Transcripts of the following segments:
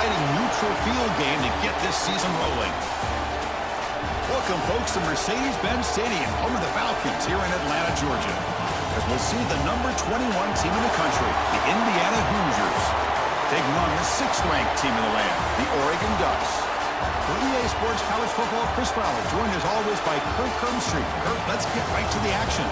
exciting neutral field game to get this season rolling. Welcome, folks, to Mercedes-Benz Stadium, home of the Falcons here in Atlanta, Georgia, as we'll see the number 21 team in the country, the Indiana Hoosiers, taking on the 6th-ranked team in the land, the Oregon Ducks. For EA Sports College Football, Chris Fowler, joined as always by Kurt Kirkstreet. Kurt, let's get right to the action.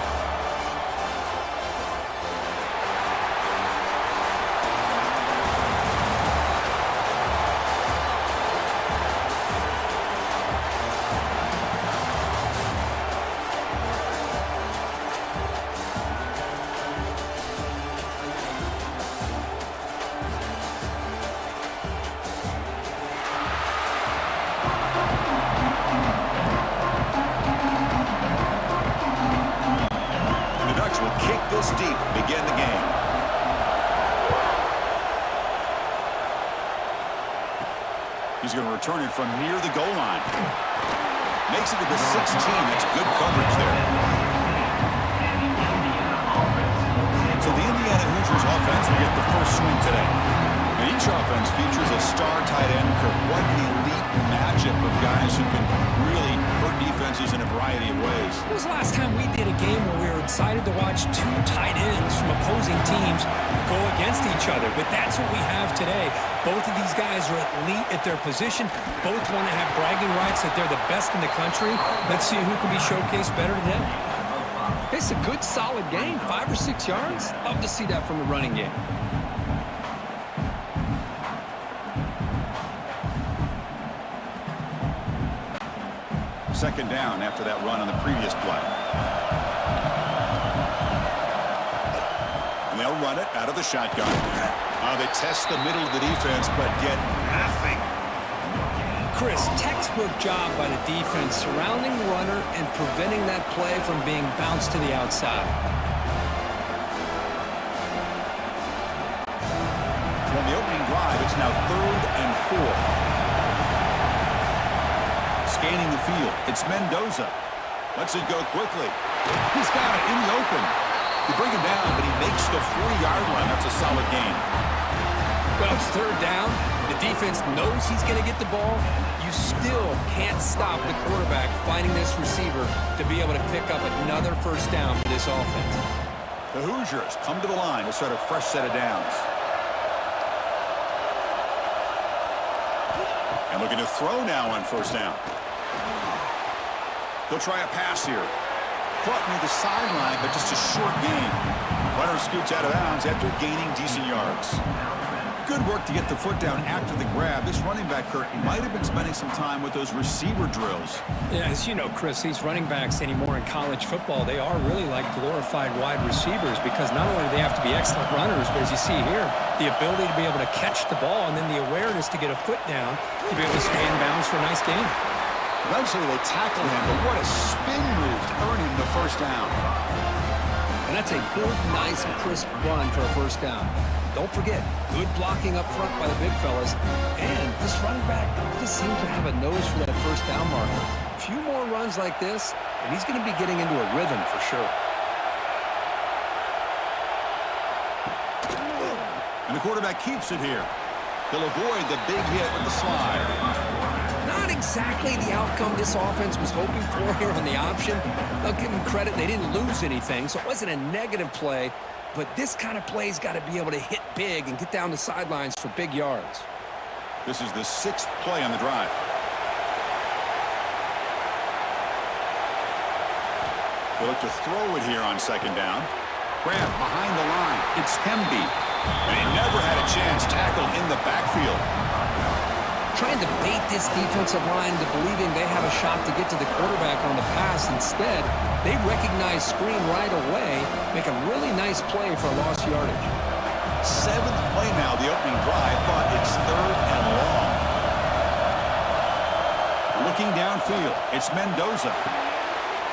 This deep, begin the game. He's going to return it from near the goal line. Makes it to the 16. That's good coverage there. So the Indiana Hoosiers offense will get the first swing today. And each offense features a star tight end. What an elite matchup of guys who can really hurt defenses in a variety of ways. When was the last time we did a game where we were excited to watch two tight ends from opposing teams go against each other? But that's what we have today. Both of these guys are elite at their position. Both want to have bragging rights that they're the best in the country. Let's see who can be showcased better today. It's a good, solid game. 5 or 6 yards. Love to see that from the running game. Second down after that run on the previous play. And they'll run it out of the shotgun. They test the middle of the defense, but get nothing. Chris, textbook job by the defense surrounding the runner and preventing that play from being bounced to the outside. From the opening drive, it's now 3rd and 4. Scanning the field, it's Mendoza. Lets it go quickly. He's got it in the open. You bring him down, but he makes the 40-yard line. That's a solid gain. Well, it's 3rd down. The defense knows he's going to get the ball. You still can't stop the quarterback finding this receiver to be able to pick up another first down for this offense. The Hoosiers come to the line to start a fresh set of downs. And looking to throw now on first down. They'll try a pass here. Caught near the sideline, but just a short gain. Runner scoots out of bounds after gaining decent yards. Good work to get the foot down after the grab. This running back, Kirk, might have been spending some time with those receiver drills. Yeah, as you know, Chris, these running backs anymore in college football, they are really like glorified wide receivers because not only do they have to be excellent runners, but as you see here, the ability to be able to catch the ball and then the awareness to get a foot down to be able to stay in bounds for a nice gain. Eventually they tackle him, but what a spin move to earn him the first down. And that's a good, nice, crisp run for a first down. Don't forget, good blocking up front by the big fellas. And this running back just seems to have a nose for that first down marker. A few more runs like this, and he's going to be getting into a rhythm for sure. And the quarterback keeps it here. He'll avoid the big hit with the slide. Not exactly the outcome this offense was hoping for here on the option. I'll give them credit. They didn't lose anything, so it wasn't a negative play. But this kind of play's got to be able to hit big and get down the sidelines for big yards. This is the 6th play on the drive. They look to throw it here on second down. Grab behind the line. It's Hemby. And he never had a chance tackled in the backfield. Trying to bait this defensive line into believing they have a shot to get to the quarterback on the pass. Instead, they recognize screen right away, make a really nice play for lost yardage. 7th play now, the opening drive, but it's 3rd and long. Looking downfield, it's Mendoza.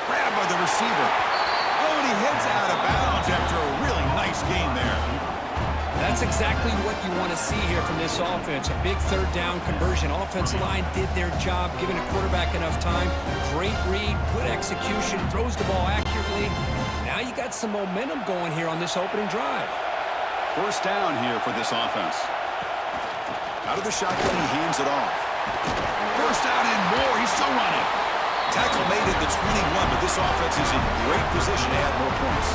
Grabbed by the receiver. Oh, and he heads out of bounds after a really nice gain there. That's exactly what you want to see here from this offense. A big 3rd down conversion. Offensive line did their job, giving a quarterback enough time. Great read, good execution, throws the ball accurately. Now you got some momentum going here on this opening drive. First down here for this offense. Out of the shotgun, he hands it off. First down and more. He's still running. Tackle made at the 21, but this offense is in great position to add more points.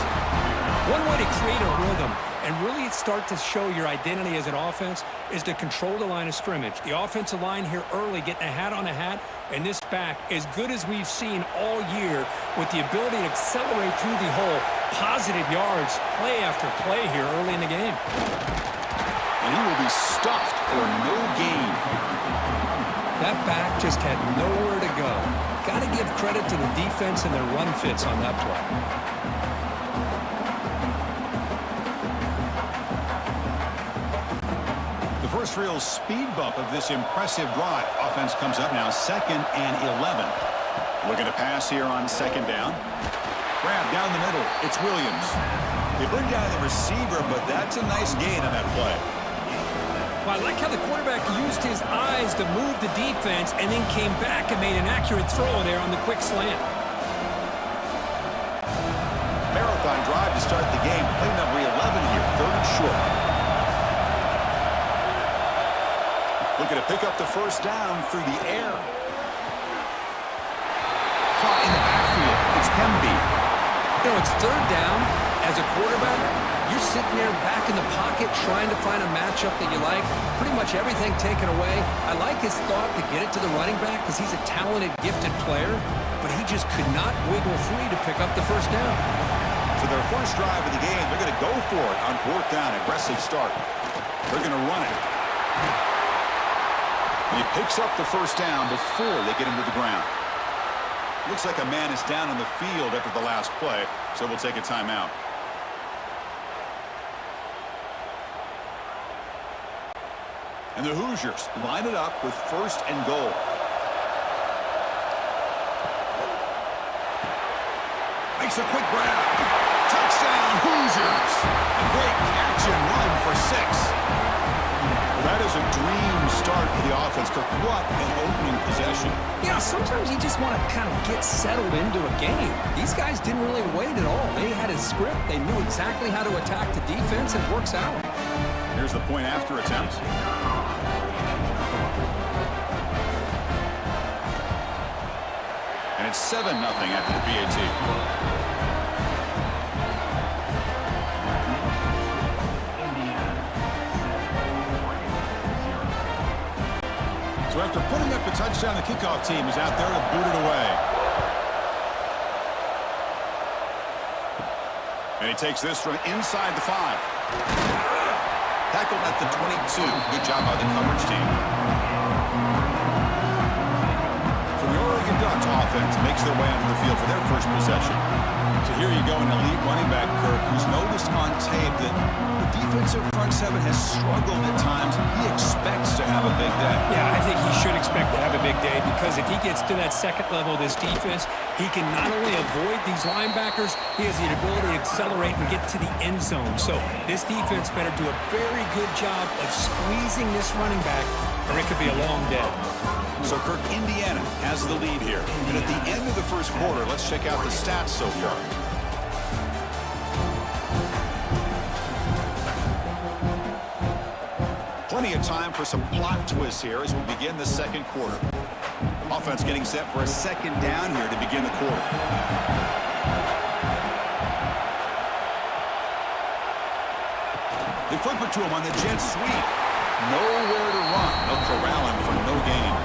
One way to create a rhythm and really start to show your identity as an offense is to control the line of scrimmage. The offensive line here early getting a hat on a hat, and this back as good as we've seen all year with the ability to accelerate through the hole. Positive yards, play after play here early in the game. And he will be stuffed for no gain. That back just had nowhere to go. Got to give credit to the defense and their run fits on that play. The first real speed bump of this impressive drive. Offense comes up now 2nd and 11. Looking to pass here on 2nd down. Grab down the middle. It's Williams. They bring down the receiver, but that's a nice gain on that play. Well, I like how the quarterback used his eyes to move the defense and then came back and made an accurate throw there on the quick slant. Marathon drive to start the game. Play number 11 here, 3rd and short. Looking to pick up the first down through the air. Caught in the backfield. It's Hemby. You know, it's 3rd down. As a quarterback, you're sitting there back in the pocket trying to find a matchup that you like. Pretty much everything taken away. I like his thought to get it to the running back because he's a talented, gifted player, but he just could not wiggle free to pick up the first down. So their first drive of the game, they're going to go for it on 4th down. Aggressive start. They're going to run it. He picks up the first down before they get him to the ground. Looks like a man is down on the field after the last play, so we'll take a timeout. And the Hoosiers line it up with 1st and goal. Makes a quick grab. Touchdown, Hoosiers. A great catch and run for 6. Well, that is a dream start for the offense. What an opening possession. Yeah, sometimes you just want to kind of get settled into a game. These guys didn't really wait at all. They had a script. They knew exactly how to attack the defense, and it works out. Here's the point after attempt. And it's 7-0 after the PAT. So after putting up a touchdown, the kickoff team is out there to boot it away. And he takes this from inside the 5. Tackled at the 22. Good job by the coverage team. So the Oregon Ducks offense makes their way onto the field for their first possession. So here you go, an elite running back, Kirk, who's noticed on tape that the defensive front 7 has struggled at times. He expects to have a big day. Yeah, I think he should expect to have a big day because if he gets to that 2nd level of this defense, he can not only avoid these linebackers, he has the ability to accelerate and get to the end zone. So this defense better do a very good job of squeezing this running back or it could be a long day. So, Kirk, Indiana has the lead here. And at the end of the first quarter, let's check out the stats so far. Plenty of time for some plot twists here as we begin the 2nd quarter. Offense getting set for a 2nd down here to begin the quarter. They flip it to him on the jet sweep. Nowhere to run. They'll corral him for no gain.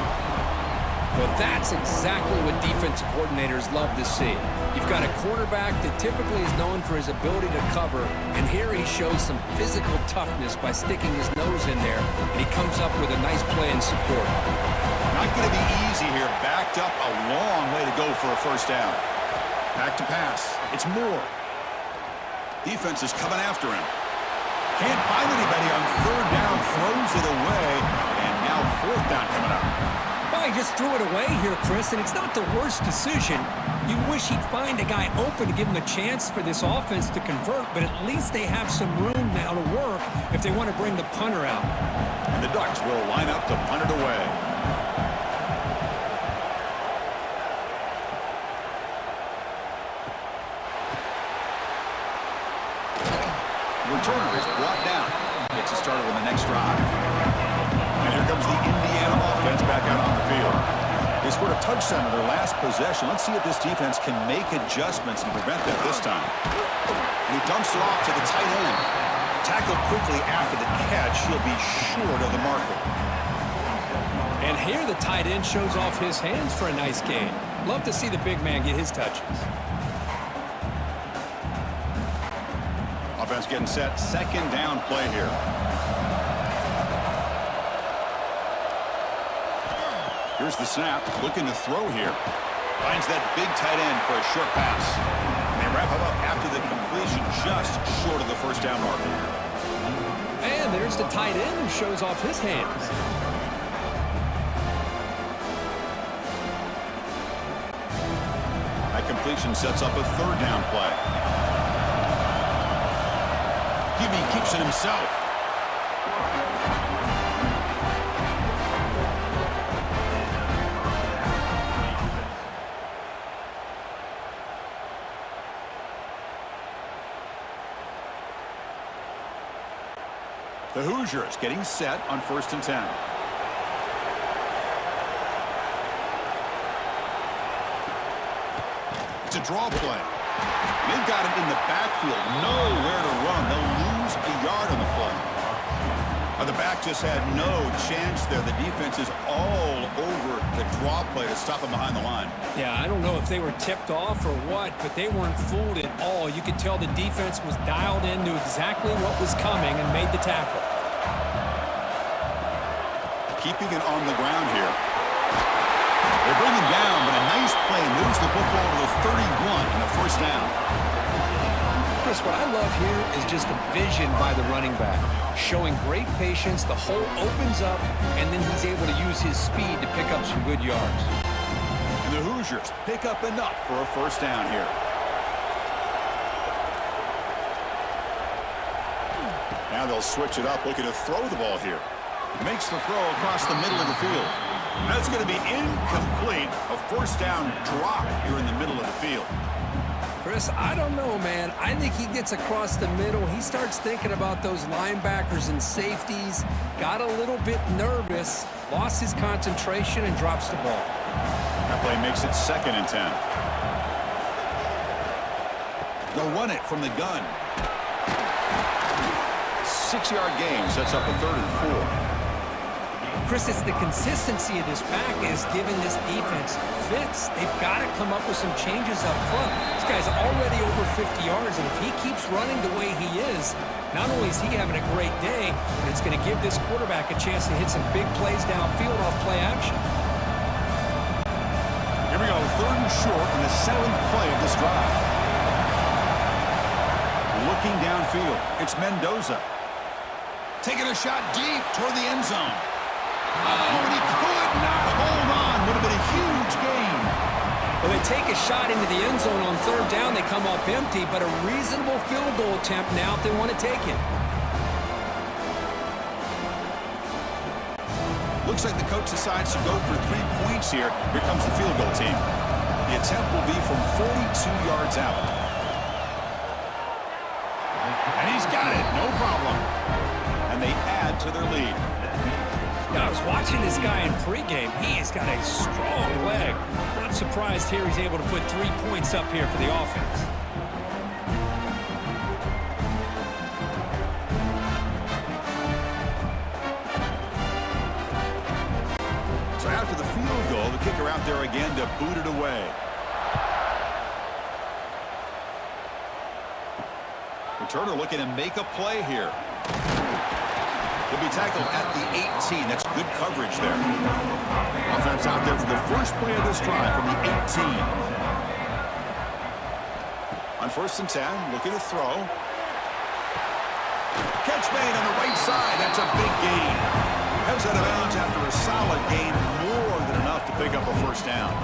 Well, that's exactly what defensive coordinators love to see. You've got a quarterback that typically is known for his ability to cover, and here he shows some physical toughness by sticking his nose in there, and he comes up with a nice play and support. Not going to be easy here. Backed up a long way to go for a first down. Back to pass. It's Moore. Defense is coming after him. Can't find anybody on 3rd down. Throws it away. And now 4th down coming up. Well, he just threw it away here, Chris, and it's not the worst decision. You wish he'd find a guy open to give him a chance for this offense to convert, but at least they have some room now to work if they want to bring the punter out. And the Ducks will line up to punt it away. Returner is brought down. Gets it started on the next drive. And here comes the Indiana offense back out on the field. They scored a touchdown in their last possession. Let's see if this defense can make adjustments and prevent that this time. And he dumps it off to the tight end. Tackled quickly after the catch. He'll be short of the marker. And here the tight end shows off his hands for a nice gain. Love to see the big man get his touches. Offense getting set. Second down play here. Here's the snap. Looking to throw here. Finds that big tight end for a short pass. And they wrap him up after the completion just short of the first down marker. And there's the tight end who shows off his hands. That completion sets up a third down play. QB keeps it himself. The Hoosiers getting set on 1st and 10. It's a draw play. They've got him in the backfield. Nowhere to run. They'll lose a yard on the play. The back just had no chance there. The defense is all over the draw play to stop him behind the line. Yeah, I don't know if they were tipped off or what, but they weren't fooled at all. You could tell the defense was dialed in, knew exactly what was coming, and made the tackle. Keeping it on the ground here. They bring him down, but a nice play moves the football to the 31 and a first down. Chris, what I love here is just the vision by the running back. Showing great patience, the hole opens up, and then he's able to use his speed to pick up some good yards. And the Hoosiers pick up enough for a first down here. Now they'll switch it up, looking to throw the ball here. Makes the throw across the middle of the field. That's going to be incomplete. A first down drop here in the middle of the field. Chris, I don't know, man. I think he gets across the middle. He starts thinking about those linebackers and safeties. Got a little bit nervous, lost his concentration, and drops the ball. That play makes it 2nd and 10. They'll run it from the gun. 6-yard gain sets up a 3rd and 4. Chris, it's the consistency of this back is giving this defense fits. They've got to come up with some changes up front. This guy's already over 50 yards, and if he keeps running the way he is, not only is he having a great day, but it's going to give this quarterback a chance to hit some big plays downfield off play action. Here we go, 3rd and short in the 7th play of this drive. Looking downfield, it's Mendoza. Taking a shot deep toward the end zone. Oh, and he could not hold on. Would have been a huge gain. Well, they take a shot into the end zone on 3rd down. They come up empty, but a reasonable field goal attempt now if they want to take it. Looks like the coach decides to go for 3 points here. Here comes the field goal team. The attempt will be from 42 yards out. And he's got it. No problem. And they add to their lead. Now, I was watching this guy in pregame. He has got a strong leg. Not surprised here he's able to put 3 points up here for the offense. So after the field goal, the kicker out there again to boot it away. Returner looking to make a play here. He'll be tackled at the 18. That's good coverage there. Offense out there for the first play of this drive from the 18. On 1st and 10, looking to throw. Catch made on the right side. That's a big gain. Heads out of bounds after a solid gain, more than enough to pick up a first down.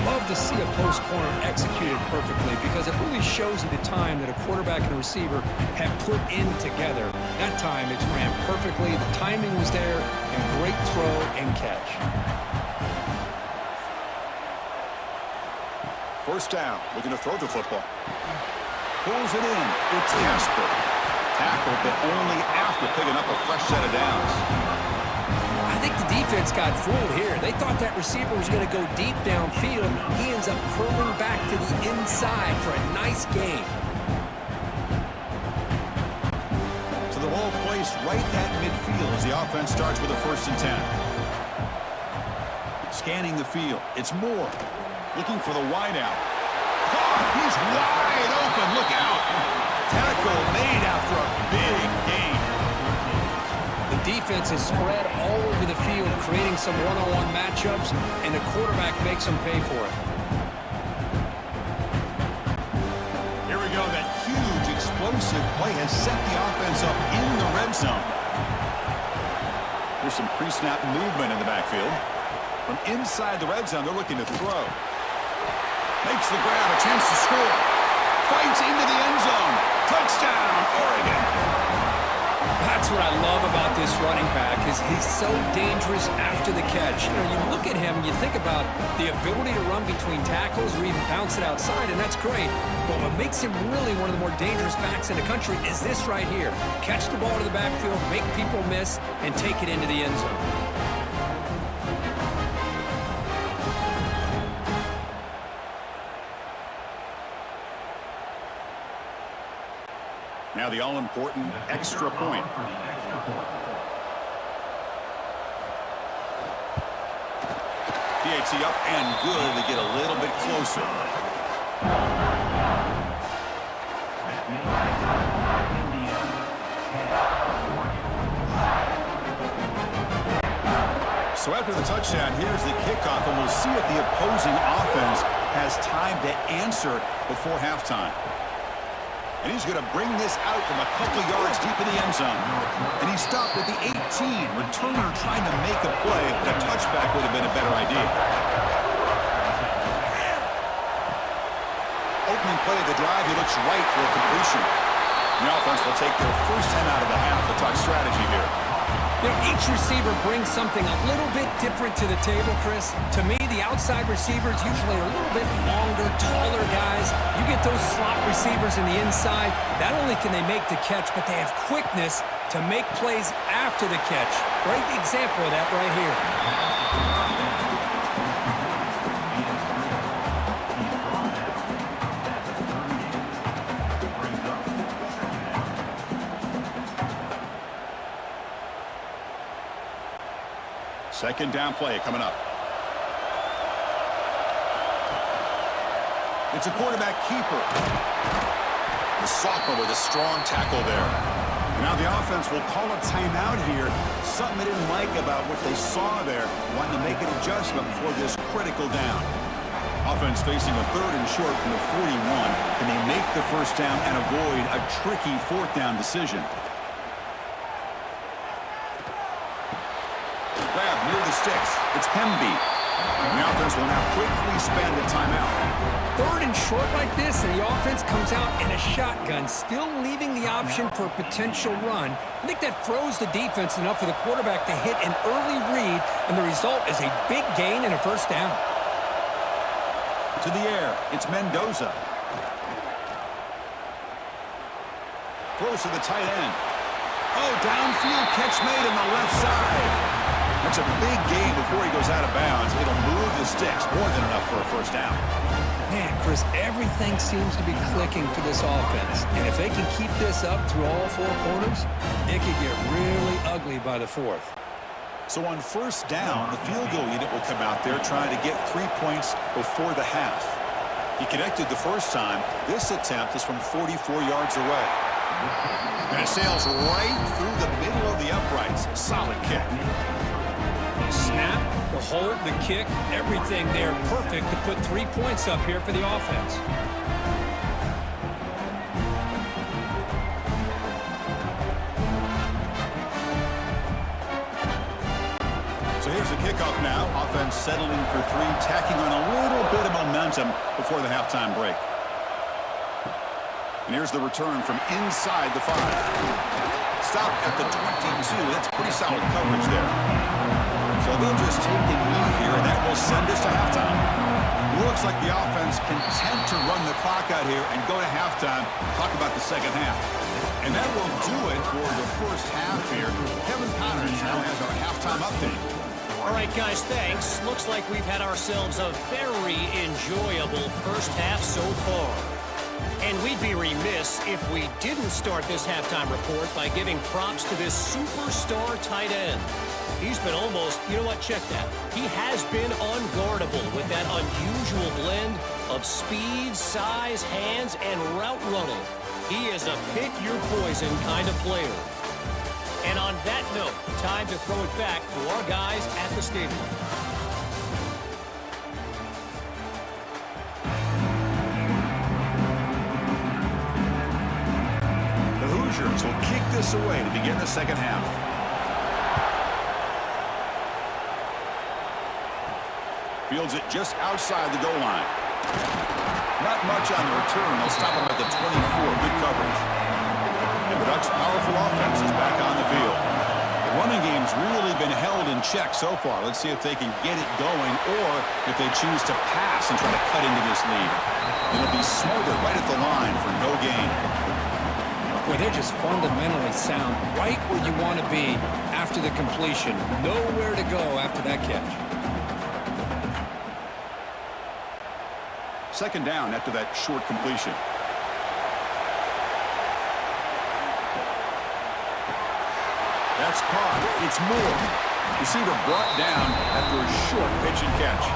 Love to see a post corner executed perfectly because it really shows you the time that a quarterback and a receiver have put in together. That time it's ran perfectly, the timing was there, and great throw and catch. First down, looking to throw the football. Pulls it in. It's Casper. Tackled, but only after picking up a fresh set of downs. I I think the defense got fooled here. They thought that receiver was going to go deep downfield. He ends up curling back to the inside for a nice gain. So the ball placed right at midfield as the offense starts with a 1st and 10. Scanning the field. It's Moore. Looking for the wideout. He's wide open. Look out. Tackle made after a big gain. The defense is spread all over the field, creating some one-on-one matchups, and the quarterback makes them pay for it. Here we go. That huge explosive play has set the offense up in the red zone. There's some pre-snap movement in the backfield. From inside the red zone, they're looking to throw. Makes the grab, a chance to score. Fights into the end zone. Touchdown, Oregon. That's what I love about this running back is he's so dangerous after the catch. You know, you look at him, you think about the ability to run between tackles or even bounce it outside, and that's great. But what makes him really one of the more dangerous backs in the country is this right here. Catch the ball to the backfield, make people miss, and take it into the end zone. Now the all-important extra point. PAT up and good to get a little bit closer. So after the touchdown, here's the kickoff, and we'll see if the opposing offense has time to answer before halftime. And he's going to bring this out from a couple yards deep in the end zone. And he stopped at the 18. Returner trying to make a play. A touchback would have been a better idea. Opening play of the drive, he looks right for a completion. The offense will take their first 10 out of the half. They'll talk strategy here. You know, each receiver brings something a little bit different to the table, Chris. To me, the outside receivers usually are a little bit longer, taller guys. You get those slot receivers in the inside. Not only can they make the catch, but they have quickness to make plays after the catch. Great example of that right here. Second down play coming up. It's a quarterback keeper. The sophomore with a strong tackle there. Now the offense will call a timeout here. Something they didn't like about what they saw there. Wanting to make an adjustment before this critical down. Offense facing a 3rd and short from the 41. Can they make the first down and avoid a tricky 4th down decision? Grab near the sticks. It's Hemby. The offense will now quickly spend a timeout. 3rd and short like this, and the offense comes out in a shotgun, still leaving the option for a potential run. I think that froze the defense enough for the quarterback to hit an early read, and the result is a big gain and a first down. To the air, it's Mendoza. Throws to the tight end. Oh, downfield catch made on the left side. That's a big gain before he goes out of bounds. It'll move the sticks, more than enough for a first down. Man, Chris, everything seems to be clicking for this offense. And if they can keep this up through all 4 quarters, it could get really ugly by the 4th. So on first down, the field goal unit will come out there trying to get 3 points before the half. He connected the first time. This attempt is from 44 yards away. And it sails right through the middle of the uprights. Solid kick. Snap, the hold, the kick, everything there perfect to put 3 points up here for the offense. So here's the kickoff now. Offense settling for 3, tacking on a little bit of momentum before the halftime break. And here's the return from inside the 5. Stop at the 22. That's pretty solid coverage there. So they'll just take a knee here, and that will send us to halftime. Looks like the offense content to run the clock out here and go to halftime. Talk about the second half. And that will do it for the first half here. Kevin Connors now has our halftime update. All right, guys, thanks. Looks like we've had ourselves a very enjoyable first half so far. And we'd be remiss if we didn't start this halftime report by giving props to this superstar tight end. He's been almost, you know what, check that. He has been unguardable with that unusual blend of speed, size, hands, and route running. He is a pick-your-poison kind of player. And on that note, time to throw it back to our guys at the stadium. The Hoosiers will kick this away to begin the second half. Fields it just outside the goal line. Not much on the return. They'll stop him at the 24. Good coverage. And the Ducks' powerful offense is back on the field. The running game's really been held in check so far. Let's see if they can get it going or if they choose to pass and try to cut into this lead. It'll be smothered right at the line for no gain. Boy, they're just fundamentally sound, right where you want to be after the completion. Nowhere to go after that catch. Second down after that short completion. That's caught. It's Moore. Receiver brought down after a short pitch and catch.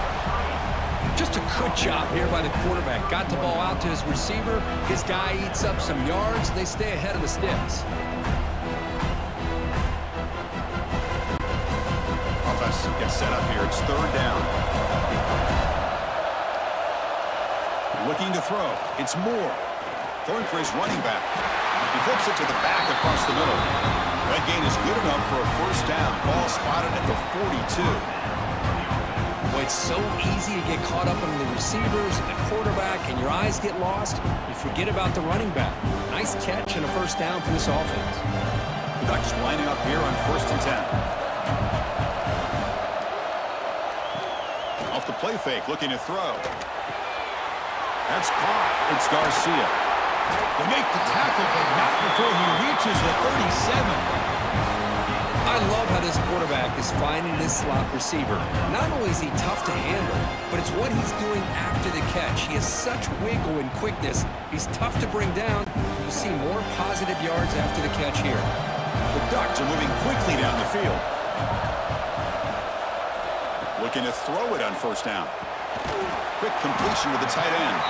Just a good job here by the quarterback. Got the ball out to his receiver. His guy eats up some yards. They stay ahead of the sticks. Offense gets set up here. It's third down. Looking to throw. It's Moore. Throwing for his running back. He flips it to the back across the middle. That gain is good enough for a first down. Ball spotted at the 42. Boy, it's so easy to get caught up in the receivers and the quarterback, and your eyes get lost. You forget about the running back. Nice catch and a first down for this offense. The Ducks lining up here on 1st and 10. Off the play fake, looking to throw. That's caught. It's Garcia. They make the tackle, but not before he reaches the 37. I love how this quarterback is finding this slot receiver. Not only is he tough to handle, but it's what he's doing after the catch. He has such wiggle and quickness. He's tough to bring down. You see more positive yards after the catch here. The Ducks are moving quickly down the field. Looking to throw it on first down. Quick completion with the tight end.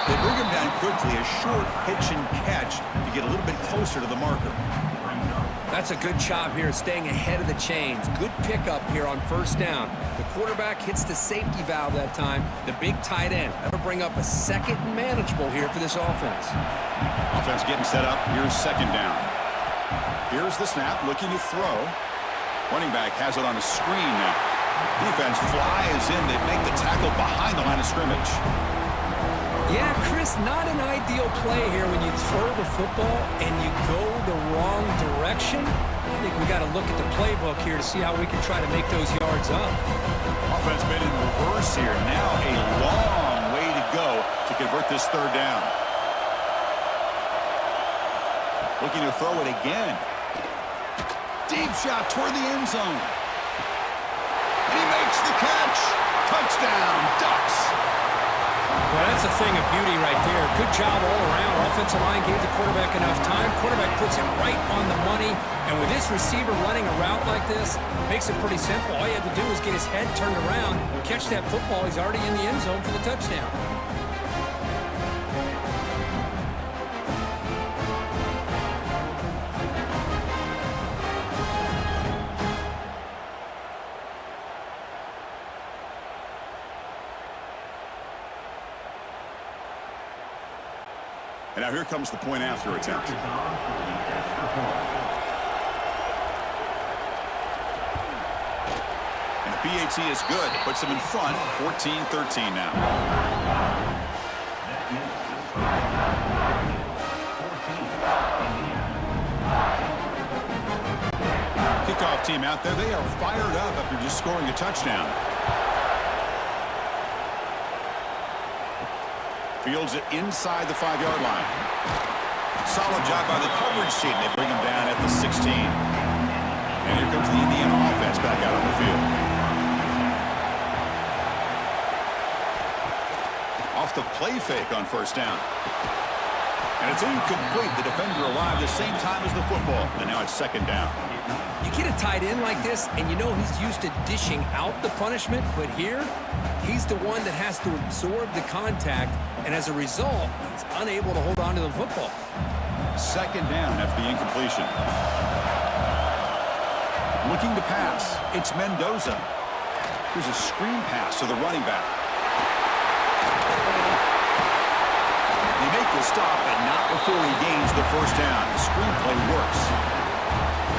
They bring him down quickly, a short pitch and catch to get a little bit closer to the marker. That's a good job here, staying ahead of the chains. Good pickup here on first down. The quarterback hits the safety valve that time. The big tight end. That'll bring up a second and manageable here for this offense. Offense getting set up. Here's second down. Here's the snap, looking to throw. Running back has it on a screen now. Defense flies in. They make the tackle behind the line of scrimmage. Yeah, Chris, not an ideal play here when you throw the football and you go the wrong direction. I think we got to look at the playbook here to see how we can try to make those yards up. Offense been in reverse here. Now a long way to go to convert this third down. Looking to throw it again. Deep shot toward the end zone. And he makes the catch. Touchdown, Ducks. Well, that's a thing of beauty right there. Good job all around. Offensive line gave the quarterback enough time. Quarterback puts it right on the money. And with this receiver running a route like this, makes it pretty simple. All you have to do is get his head turned around, catch that football. He's already in the end zone for the touchdown. And now here comes the point after attempt. And the PAT is good. Puts them in front, 14-13 now. Kickoff team out there. They are fired up after just scoring a touchdown. Fields it inside the 5-yard line. Solid job by the coverage team. They bring him down at the 16. And here comes the Indiana offense back out on the field. Off the play fake on first down. And it's incomplete. The defender arrived the same time as the football. And now it's second down. You get a tight end like this, and you know he's used to dishing out the punishment, but here, he's the one that has to absorb the contact, and as a result, he's unable to hold on to the football. Second down after the incompletion. Looking to pass. It's Mendoza. Here's a screen pass to the running back. They make the stop, but not before he gains the first down. The screenplay works.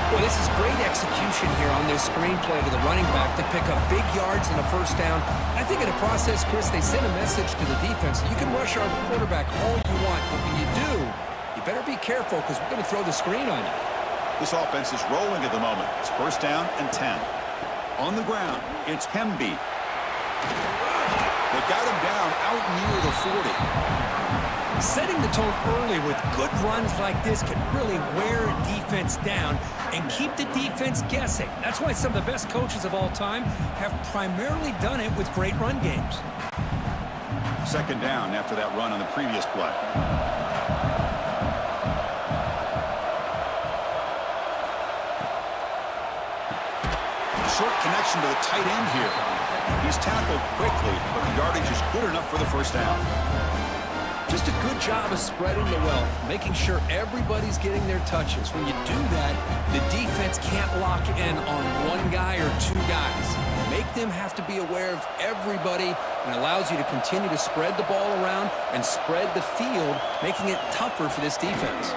Well, this is great execution here on this screenplay to the running back to pick up big yards in a first down. I think in the process, Chris, they sent a message to the defense. You can rush our quarterback all you want, but when you do, you better be careful because we're going to throw the screen on you. This offense is rolling at the moment. It's first down and 10. On the ground, it's Hemby. They got him down out near the 40. Setting the tone early with good runs like this can really wear a defense down and keep the defense guessing. That's why some of the best coaches of all time have primarily done it with great run games. Second down after that run on the previous play. A short connection to the tight end here. He's tackled quickly, but the yardage is good enough for the first down. Just a good job of spreading the wealth, making sure everybody's getting their touches. When you do that, the defense can't lock in on one guy or two guys. Make them have to be aware of everybody, and allows you to continue to spread the ball around and spread the field, making it tougher for this defense.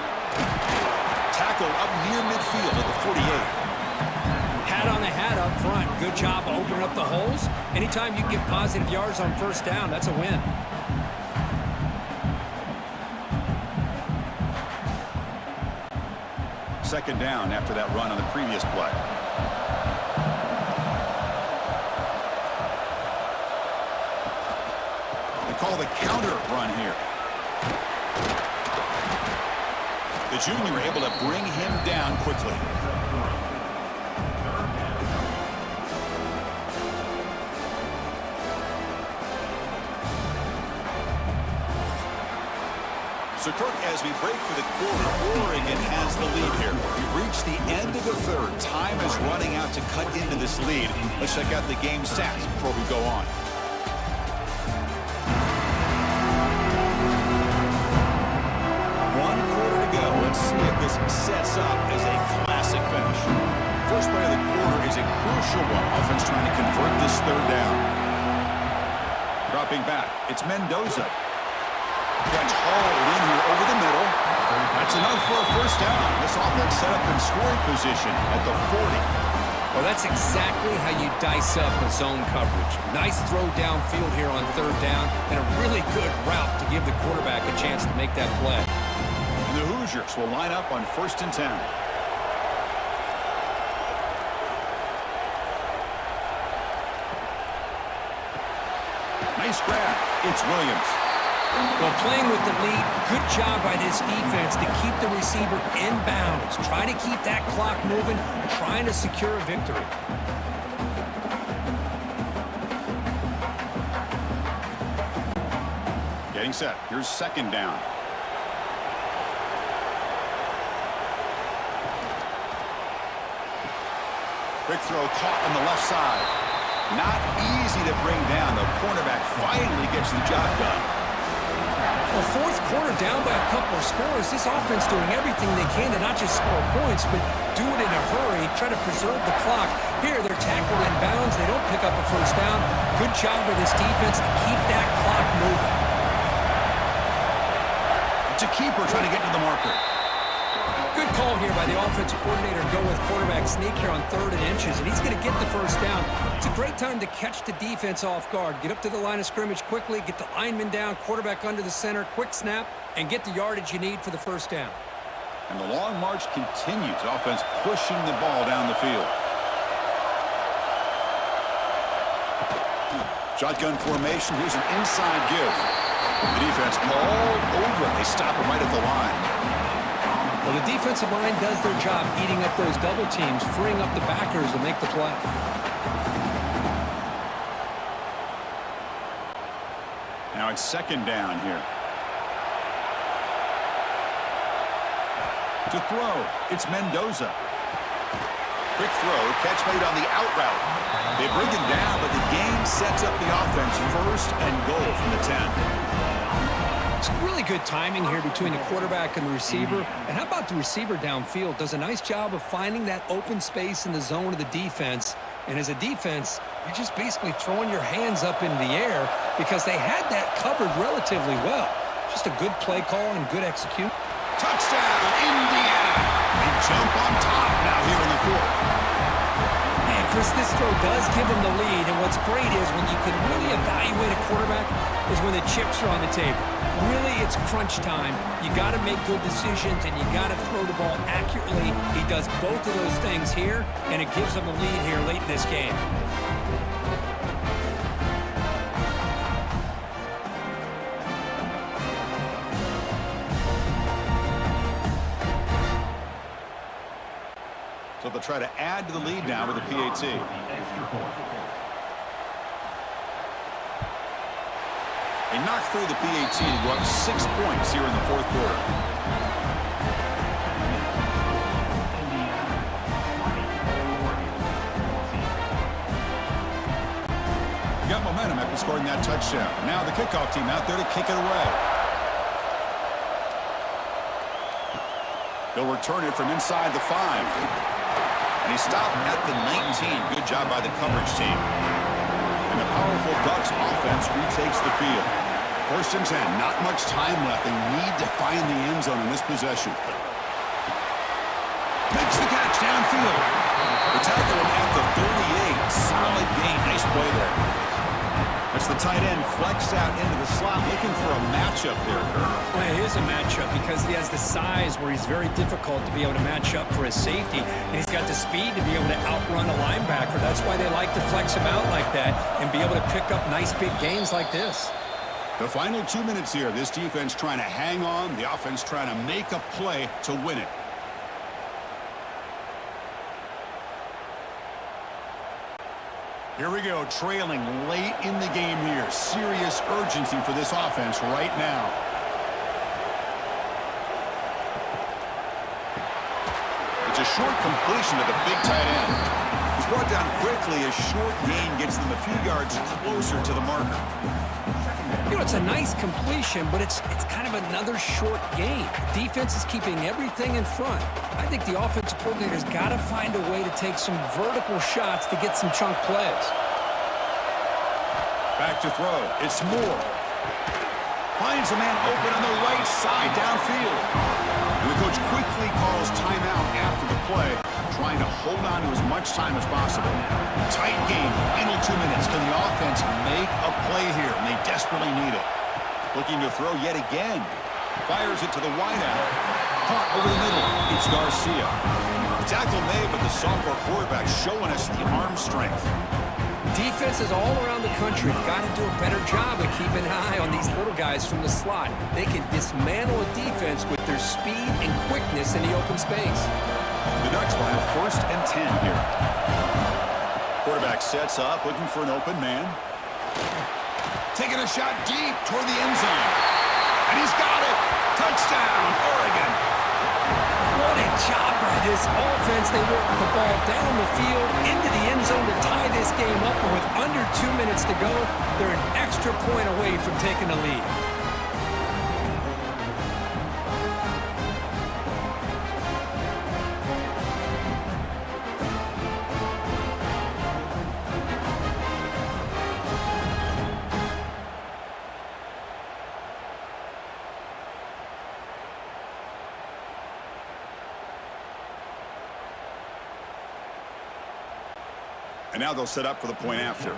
Tackle up near midfield at the 48. Hat on the hat up front. Good job of opening up the holes. Anytime you get positive yards on first down, that's a win. Second down after that run on the previous play. They call the counter run here. The junior able to bring him down quickly. So, Kirk, as we break for the quarter, Oregon has the lead here. We've reached the end of the third. Time is running out to cut into this lead. Let's check out the game stats before we go on. One quarter to go. Let's see if this sets up as a classic finish. First play of the quarter is a crucial one. Offense trying to convert this third down. Dropping back, it's Mendoza. Gets hauled in here over the middle. That's enough for a first down. This offense set up in scoring position at the 40. Well, that's exactly how you dice up a zone coverage. Nice throw downfield here on third down, and a really good route to give the quarterback a chance to make that play. And the Hoosiers will line up on first and 10. Nice grab. It's Williams. Well, playing with the lead, good job by this defense to keep the receiver in bounds. Try to keep that clock moving, trying to secure a victory. Getting set. Here's second down. Quick throw caught on the left side. Not easy to bring down. The cornerback finally gets the job done. Well, fourth quarter down by a couple of scores. This offense doing everything they can to not just score points, but do it in a hurry, try to preserve the clock. Here, they're tackled in bounds. They don't pick up a first down. Good job by this defense to keep that clock moving. It's a keeper trying to get to the marker. Good call here by the offensive coordinator. Go with quarterback sneak here on 3rd and inches, and he's going to get the first down. It's a great time to catch the defense off guard. Get up to the line of scrimmage quickly, get the lineman down, quarterback under the center, quick snap, and get the yardage you need for the first down. And the long march continues. Offense pushing the ball down the field. Shotgun formation. Here's an inside give. The defense all over. They stop him right at the line. Well, the defensive line does their job eating up those double teams, freeing up the backers to make the play. Now it's second down here. To throw, it's Mendoza. Quick throw, catch made on the out route. They bring him down, but the game sets up the offense first and goal from the 10. It's really good timing here between the quarterback and the receiver. And how about the receiver downfield? Does a nice job of finding that open space in the zone of the defense. And as a defense, you're just basically throwing your hands up in the air because they had that covered relatively well. Just a good play call and good execution. Touchdown, Indiana! They jump on top now here in the fourth. Man, Chris, this throw does give them the lead. And what's great is when you can really evaluate a quarterback is when the chips are on the table. Really, it's crunch time. You got to make good decisions, and you got to throw the ball accurately. He does both of those things here, and it gives them a lead here late in this game. So they'll try to add to the lead now with a PAT. They knock through the PAT to go up 6 points here in the fourth quarter. Got momentum after scoring that touchdown. Now the kickoff team out there to kick it away. They'll return it from inside the 5. And he stopped at the 19. Good job by the coverage team. And the powerful Ducks offense retakes the field. First and 10, not much time left. They need to find the end zone in this possession. Makes the catch downfield. The tackle him at the 38. Solid gain. Nice play there. That's the tight end flexed out into the slot, looking for a matchup there, Kurt. Well, it is a matchup because he has the size where he's very difficult to be able to match up for his safety. And he's got the speed to be able to outrun a linebacker. That's why they like to flex him out like that and be able to pick up nice big gains like this. The final 2 minutes here. This defense trying to hang on. The offense trying to make a play to win it. Here we go, trailing late in the game here. Serious urgency for this offense right now. It's a short completion to the big tight end. He's brought down quickly. A short gain gets them a few yards closer to the marker. You know, it's a nice completion, but it's kind of another short gain. Defense is keeping everything in front. I think the offensive coordinator's got to find a way to take some vertical shots to get some chunk plays. Back to throw. It's Moore. Finds a man open on the right side downfield. And the coach quickly calls timeout after the play, trying to hold on to as much time as possible. Tight game, final 2 minutes. Can the offense make a play here? And they desperately need it. Looking to throw yet again. Fires it to the wideout. Caught over the middle. It's Garcia. The tackle made, but the sophomore quarterback showing us the arm strength. Defenses all around the country have got to do a better job of keeping an eye on these little guys from the slot. They can dismantle a defense with their speed and quickness in the open space. The Ducks will have first and 10 here. Quarterback sets up, looking for an open man. Taking a shot deep toward the end zone. And he's got it. Touchdown, Oregon. What a job by this offense. They work the ball down the field into the end zone to tie this game up. And with under 2 minutes to go, they're an extra point away from taking the lead. And now they'll set up for the point after.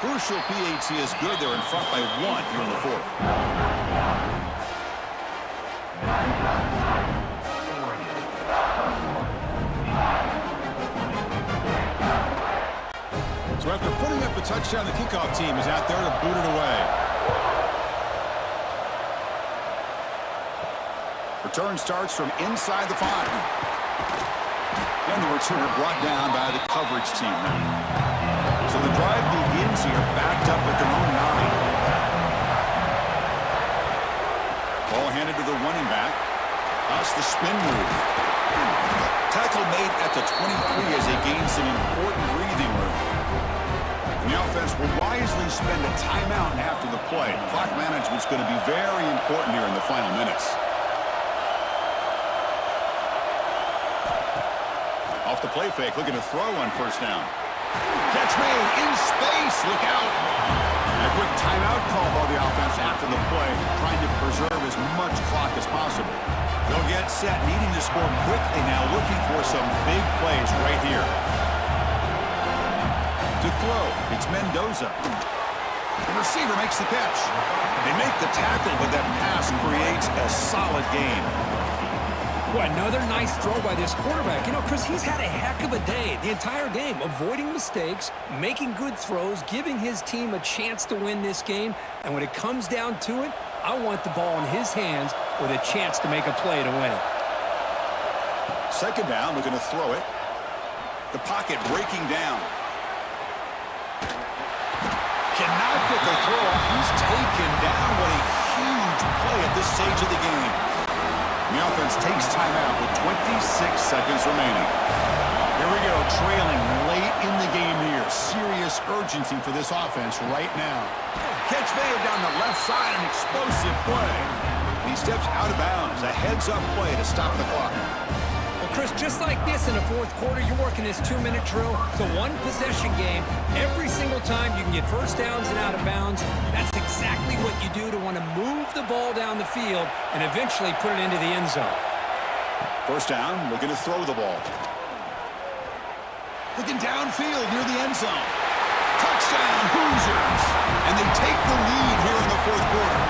Crucial PAT is good. They're in front by 1 here in the fourth. So after putting up a touchdown, the kickoff team is out there to boot it away. Return starts from inside the 5. And the returner brought down by the coverage team now. So the drive begins here backed up at their own 9. Ball handed to the running back. That's the spin move. Tackle made at the 23 as they gain some important breathing room. And the offense will wisely spend a timeout after the play. Clock management's going to be very important here in the final minutes. Off the play fake, looking to throw on first down. Catch made in space. Look out. And a quick timeout call by the offense after the play, trying to preserve as much clock as possible. They'll get set, needing to score quickly now, looking for some big plays right here. To throw, it's Mendoza. The receiver makes the catch. They make the tackle, but that pass creates a solid gain. Well, another nice throw by this quarterback. You know, Chris, he's had a heck of a day the entire game, avoiding mistakes, making good throws, giving his team a chance to win this game. And when it comes down to it, I want the ball in his hands with a chance to make a play to win it. Second down, looking to throw it. The pocket breaking down. Cannot get the throw off. He's taken down. What a huge play at this stage of the game. The offense takes timeout with 26 seconds remaining. Here we go, trailing late in the game here. Serious urgency for this offense right now. Catch made down the left side, an explosive play. And he steps out of bounds. A heads-up play to stop the clock. Well, Chris, just like this in the fourth quarter, you're working this 2-minute drill. It's a one-possession game. Every single time you can get first downs and out of bounds. That's exactly what you do to want to move the ball down the field and eventually put it into the end zone. First down, looking to throw the ball. Looking downfield near the end zone. Touchdown, Hoosiers! And they take the lead here in the fourth quarter.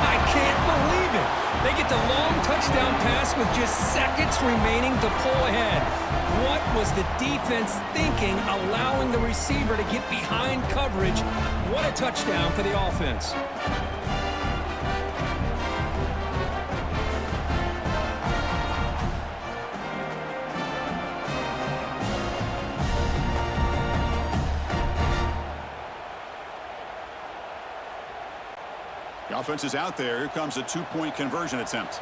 I can't believe it. They get the long touchdown pass with just seconds remaining to pull ahead. What was the defense thinking, allowing the receiver to get behind coverage? What a touchdown for the offense. The offense is out there. Here comes a two-point conversion attempt.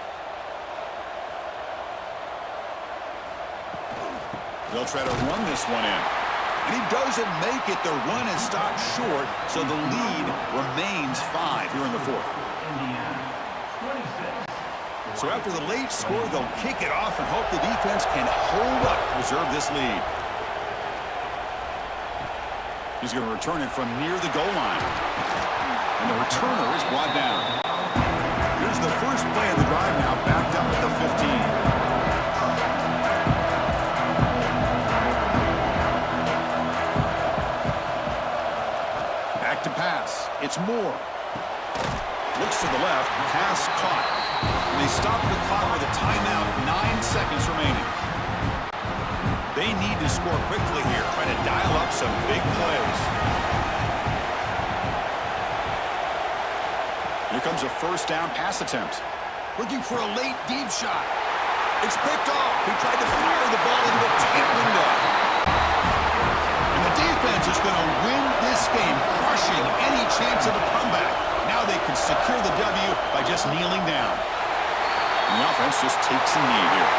They'll try to run this one in. And he doesn't make it. The run is stopped short, so the lead remains 5 here in the fourth. So after the late score, they'll kick it off and hope the defense can hold up, preserve this lead. He's going to return it from near the goal line. And the returner is brought down. Here's the first play of the drive now, backed up at the 15. Back to pass. It's Moore. Looks to the left. Pass caught. And they stop the clock with a timeout. 9 seconds remaining. They need to score quickly here, trying to dial up some big plays. Here comes a first down pass attempt. Looking for a late deep shot. It's picked off. He tried to fire the ball into a tight window. And the defense is going to win this game, crushing any chance of a comeback. Now they can secure the W by just kneeling down. And the offense just takes a knee here.